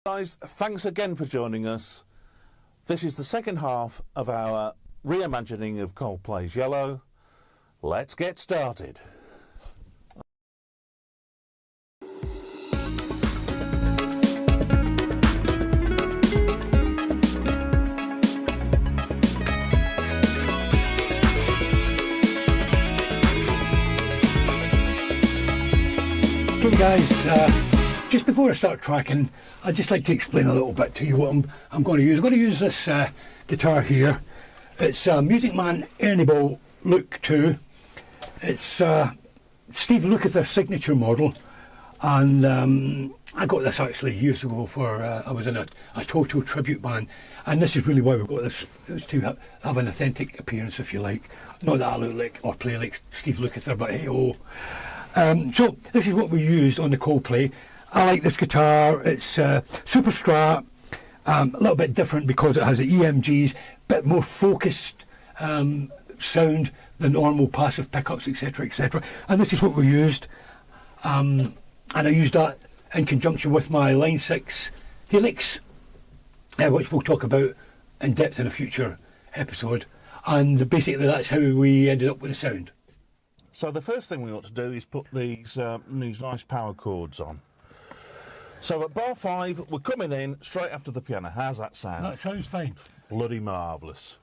Guys, thanks again for joining us. This is the second half of our reimagining of Coldplay's Yellow. Let's get started. Okay guys, just before I start tracking, I'd just like to explain a little bit to you what I'm going to use. I'm going to use this guitar here. It's a Music Man Ernie Ball Look 2. It's Steve Lukather's signature model, and I got this actually years ago for, I was in a Toto tribute band, and this is really why we've got this. It was to have an authentic appearance, if you like. Not that I look like or play like Steve Lukather, but hey oh. So this is what we used on the Coldplay. I like this guitar. It's super Strat, a little bit different because it has the EMGs, bit more focused sound than normal passive pickups, etc, etc. And this is what we used, and I used that in conjunction with my Line 6 Helix, which we'll talk about in depth in a future episode. And basically that's how we ended up with the sound. So the first thing we ought to do is put these nice power chords on. So at bar 5, we're coming in straight after the piano. How's that sound? That sounds fine. Bloody marvellous.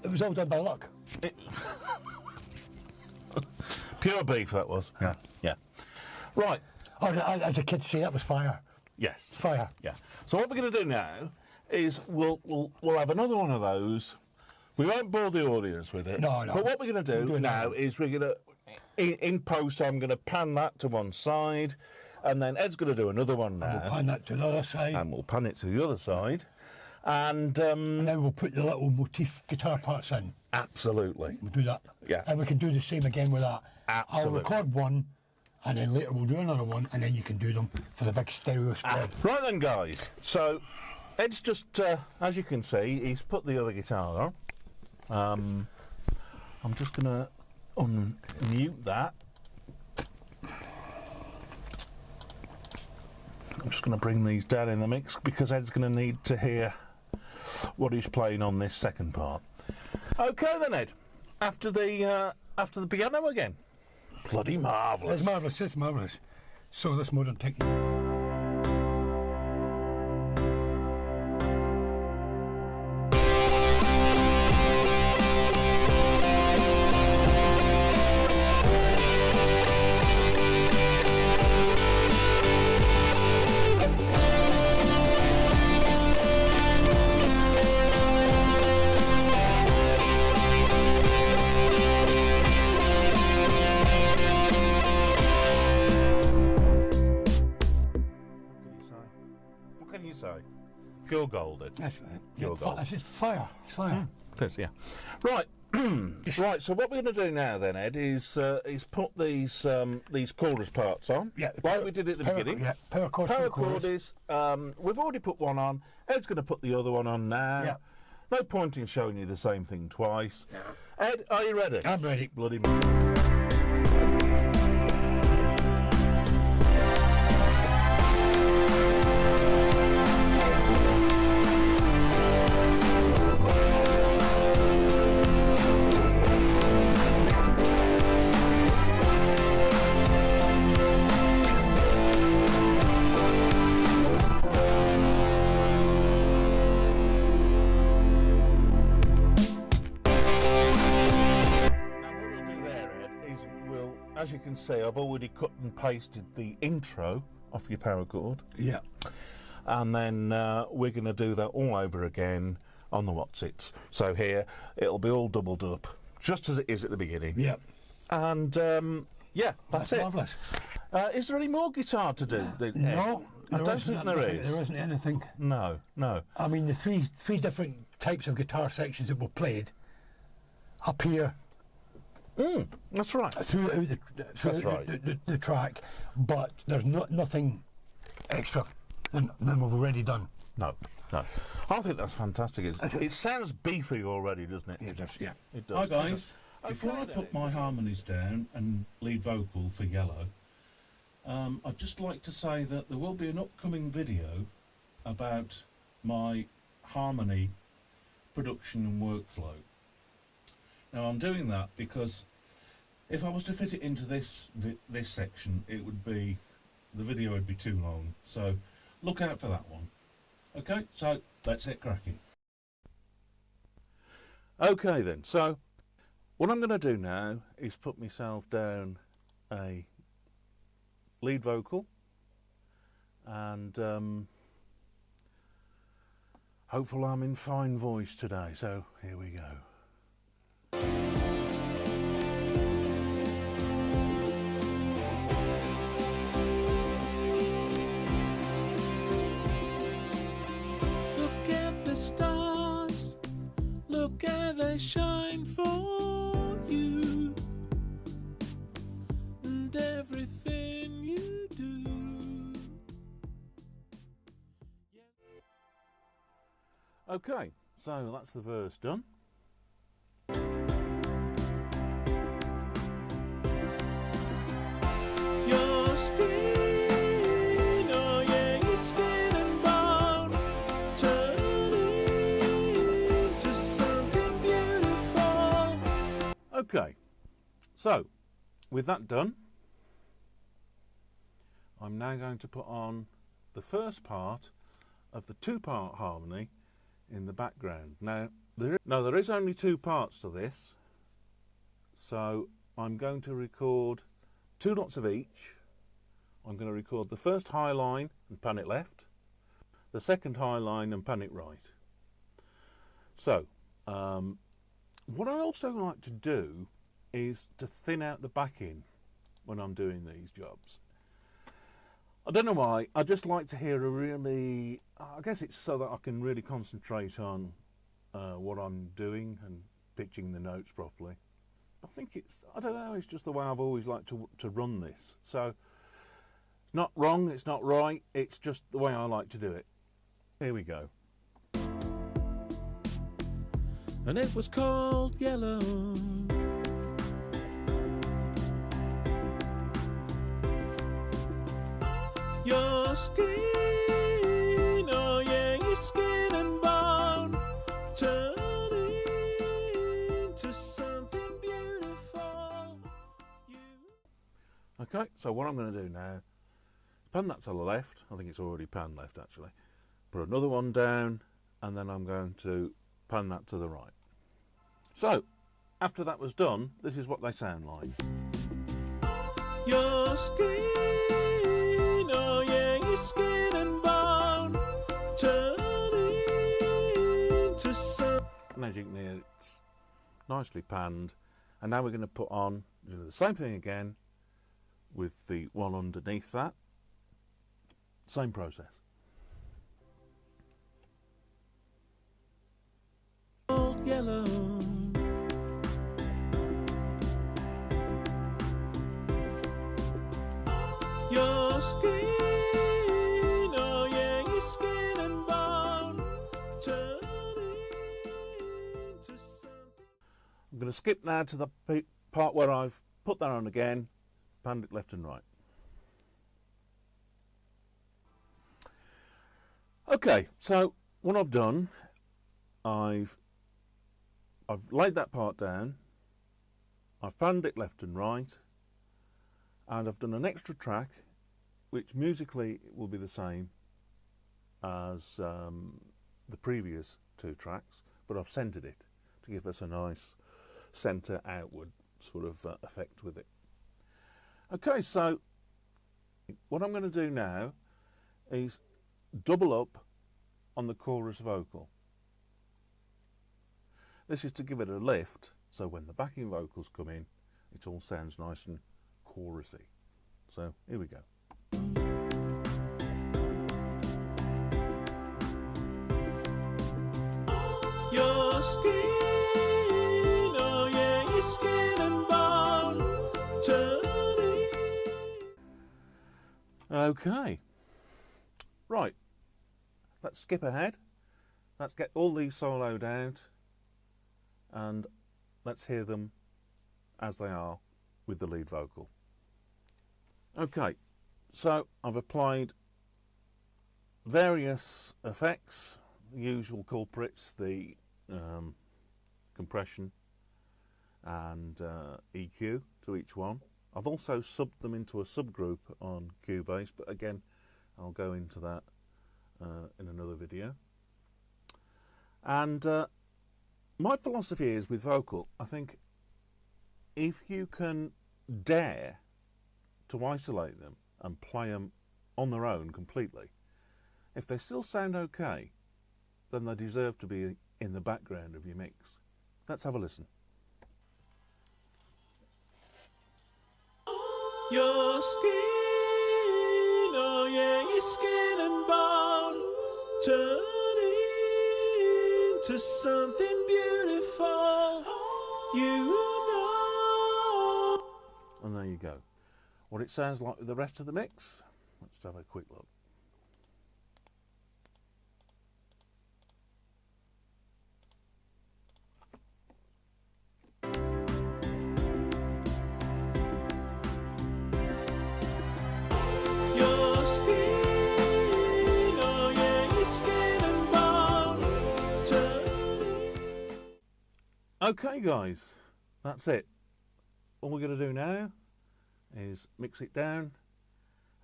It was all done by luck. Pure beef, that was. Yeah, yeah. Right. Oh, as the kids say, that was fire. Yes. Fire. Yeah. So what we're going to do now is we'll have another one of those. We won't bore the audience with it. No. But what we're going to do now is we're going to, in post, I'm going to pan that to one side, and then Ed's going to do another one now. And we'll pan that to the other side. And we'll pan it to the other side. And then we'll put the little motif guitar parts in. Absolutely. We'll do that. Yeah. And we can do the same again with that. Absolutely. I'll record one, and then later we'll do another one, and then you can do them for the big stereo spread. Right then, guys. So Ed's just, as you can see, he's put the other guitar on. I'm just going to unmute that. I'm just going to bring these down in the mix because Ed's going to need to hear what he's playing on this second part. Okay then, Ed. After the piano again. Bloody marvellous. It's marvellous. It's marvellous. So this modern technique. Pure gold, Ed. That's right. Pure gold. It's just fire. It's fire. It is, yeah. Right. Right, so what we're going to do now then, Ed, is put these chorus parts on. Yeah. Like we did at the beginning. Yeah. Power chord. Power chord is, we've already put one on. Ed's going to put the other one on now. Yeah. No point in showing you the same thing twice. Yeah. Ed, are you ready? I'm ready. Bloody as you can see, I've already cut and pasted the intro off your power chord. Yeah. And then we're going to do that all over again on the Whatsits. So here, it'll be all doubled up, just as it is at the beginning. Yeah. And Yeah, that's it. marvellous. Is there any more guitar to do? No, I don't think there is. There isn't anything. No. I mean, the three different types of guitar sections that were played appear That's right. throughout That's right. the track, but there's nothing extra than we've already done. No. I think that's fantastic. It sounds beefy already, doesn't it? It does, yeah. It does. Hi guys, Okay, before I then. put my harmonies down and lead vocal for Yellow, I'd just like to say that there will be an upcoming video about my harmony production and workflow. Now I'm doing that because if I was to fit it into this section, the video would be too long. So look out for that one. Okay, so let's get cracking. Okay then, so what I'm going to do now is put myself down a lead vocal and hopefully I'm in fine voice today, so here we go. Look at the stars, look how they shine for you, and everything you do. Okay, so that's the verse done. Your skin, oh yeah, your skin and bone, turning into something beautiful. Okay, so with that done, I'm now going to put on the first part of the two-part harmony in the background. Now there is only two parts to this, so I'm going to record 2 lots of each. I'm going to record the first high line and pan it left, the second high line and pan it right. So what I also like to do is to thin out the backing when I'm doing these jobs. I don't know why, I just like to hear I guess it's so that I can really concentrate on what I'm doing and pitching the notes properly. I think I don't know, it's just the way I've always liked to run this. So it's not wrong, it's not right, it's just the way I like to do it. Here we go. And it was called Yellow. Your skin, oh yeah, your skin and bone, turning into something beautiful. Okay, so what I'm going to do now is pan that to the left. I think it's already pan left actually. Put another one down and then I'm going to pan that to the right. So after that was done, this is what they sound like. Your skin, oh yeah, your skin and bone, turning into something. And as you can hear, it's nicely panned. And now we're going to put on, do the same thing again with the one underneath that. Same process. Yellow. Your skin, oh yeah, your skin and bone, turning into something. I'm going to skip now to the part where I've put that on again, panned it left and right. Okay, so what I've done, I've laid that part down, I've panned it left and right, and I've done an extra track which musically will be the same as the previous 2 tracks, but I've centered it to give us a nice center outward sort of effect with it. Okay, so what I'm going to do now is double up on the chorus vocal. This is to give it a lift, so when the backing vocals come in, it all sounds nice and chorusy. So here we go. Your skin, oh yeah, your skin and bone turning. Okay. Right. Let's skip ahead. Let's get all these soloed out and let's hear them as they are with the lead vocal. Okay, so I've applied various effects, the usual culprits, the compression and EQ to each one. I've also subbed them into a subgroup on Cubase, but again, I'll go into that in another video. And my philosophy is with vocal, I think if you can dare to isolate them and play them on their own completely, if they still sound okay, then they deserve to be in the background of your mix. Let's have a listen. Your skin, oh yeah, your skin and bone turning into something beautiful. You know. And there you go. What it sounds like with the rest of the mix. Let's have a quick look. Your skin, oh yeah, your skin and bone turning. Okay guys, that's it. All we're going to do now is mix it down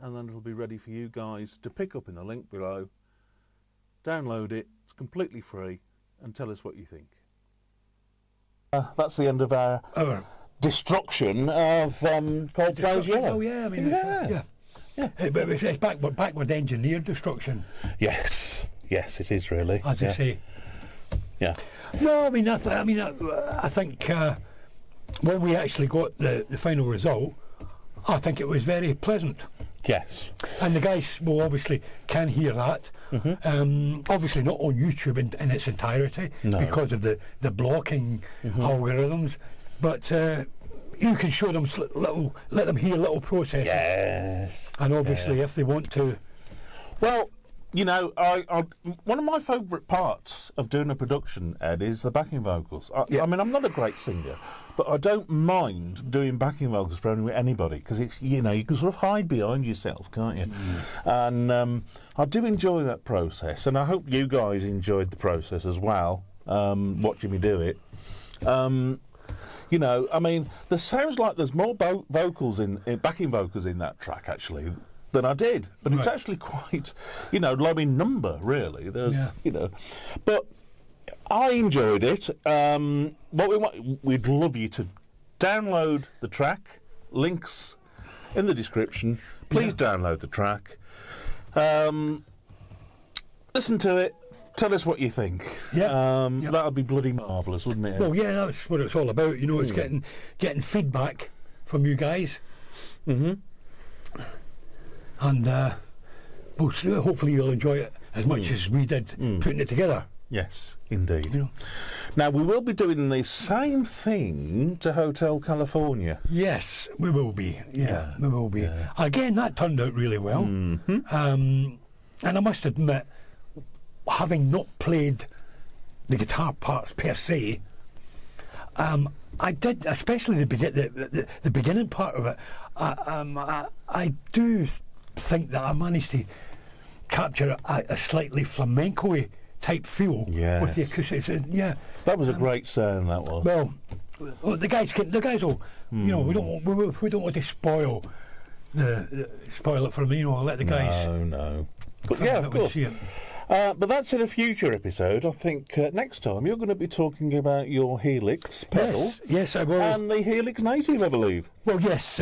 and then it'll be ready for you guys to pick up in the link below, download it, it's completely free, and tell us what you think. That's the end of our destruction of Coldplay's Yellow. Oh yeah, I mean, Yeah. But it's backward engineered destruction, Yes, it is really. as I say. Yeah. No, I mean, I think when we actually got the final result, I think it was very pleasant. Yes. And the guys will obviously can hear that. Obviously not on YouTube in its entirety No. because of the blocking algorithms, but you can show them let them hear little processes. Yes. And obviously, if they want to, Well, you know, I one of my favourite parts of doing a production, Ed, is the backing vocals. I mean, I'm not a great singer, but I don't mind doing backing vocals for anybody because it's, you know, you can sort of hide behind yourself, can't you? And I do enjoy that process, and I hope you guys enjoyed the process as well, watching me do it. You know, I mean, there sounds like there's more vocals in backing vocals in that track actually than I did, but it's Right. actually quite, you know, low in number really. There's, Yeah. you know, but I enjoyed it. We'd love you to download the track. Links in the description. Please download the track. Listen to it. Tell us what you think. Yeah. That would be bloody marvellous, wouldn't it? well, yeah, that's what it's all about. You know, it's getting feedback from you guys. And hopefully you'll enjoy it as much as we did putting it together. Yes, indeed. You know. Now, we will be doing the same thing to Hotel California. Yes, we will be. Yeah, we will be. Yeah. Again, that turned out really well. And I must admit, having not played the guitar parts per se, I did, especially the beginning part of it. I do think that I managed to capture a slightly flamenco-y type feel Yes. with the acoustics. Yeah, That was a great sound, that was. well, the guys will. You know, we don't want to spoil it for me. You know, let the guys. No. But yeah, of course. See it. But that's in a future episode. I think next time you're going to be talking about your Helix pedal Yes, I will. and the Helix Native, I believe. Well, yes,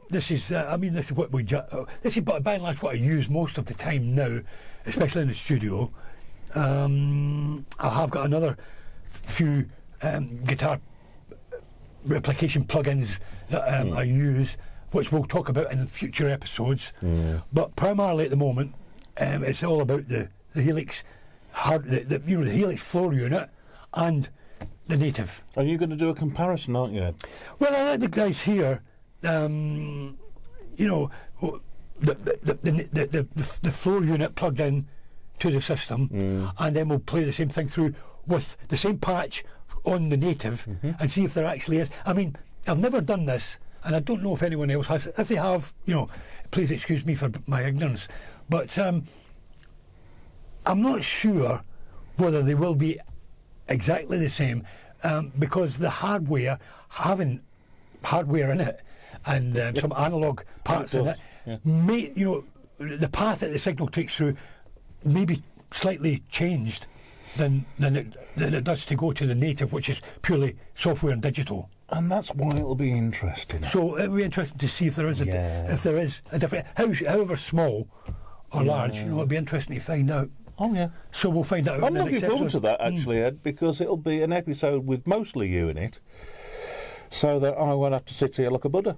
this is. This is what we. This is by and large what I use most of the time now, especially in the studio. I have got another few guitar replication plugins that I use, which we'll talk about in future episodes. But primarily at the moment, it's all about the Helix the Helix floor unit and the Native. Are you going to do a comparison, aren't you, Ed? Well, I like the guys here. You know, the floor unit plugged in to the system, and then we'll play the same thing through with the same patch on the Native and see if there actually is. I mean, I've never done this, and I don't know if anyone else has. If they have, you know, please excuse me for my ignorance, but I'm not sure whether they will be exactly the same, because the hardware, having hardware in it and some analog parts in it, may, you know, the path that the signal takes through may be slightly changed than it does to go to the Native, which is purely software and digital. And that's why it'll be interesting. So it'll be interesting to see if there is a different, however small or large. You know, it'll be interesting to find out. Oh yeah. So we'll find out. I'm looking forward to that actually, Ed, because it'll be an episode with mostly you in it, so that I won't have to sit here like a Buddha.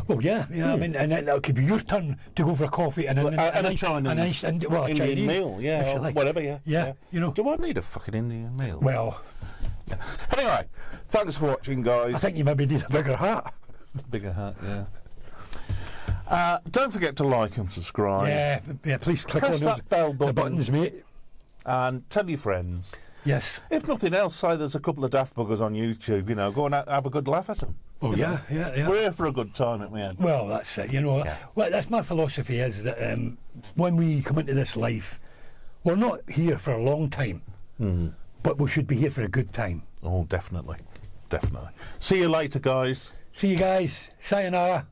Well, yeah. I mean, and it could be your turn to go for a coffee and a Chinese, Indian Chinese meal, if you like. Whatever, yeah. You know. Do I need a fucking Indian meal? Well, anyway, thanks for watching, guys. I think you maybe need a bigger hat. Bigger hat, yeah. Don't forget to like and subscribe. Yeah. Please click Press on that bell button. the buttons, mate. And tell your friends. Yes. If nothing else, say there's a couple of daft buggers on YouTube. You know, go and have a good laugh at them. Oh yeah. We're here for a good time at the end. Well, that's it. You know, well, that's my philosophy is that when we come into this life, we're not here for a long time, but we should be here for a good time. Oh, definitely. See you later, guys. See you guys. Sayonara.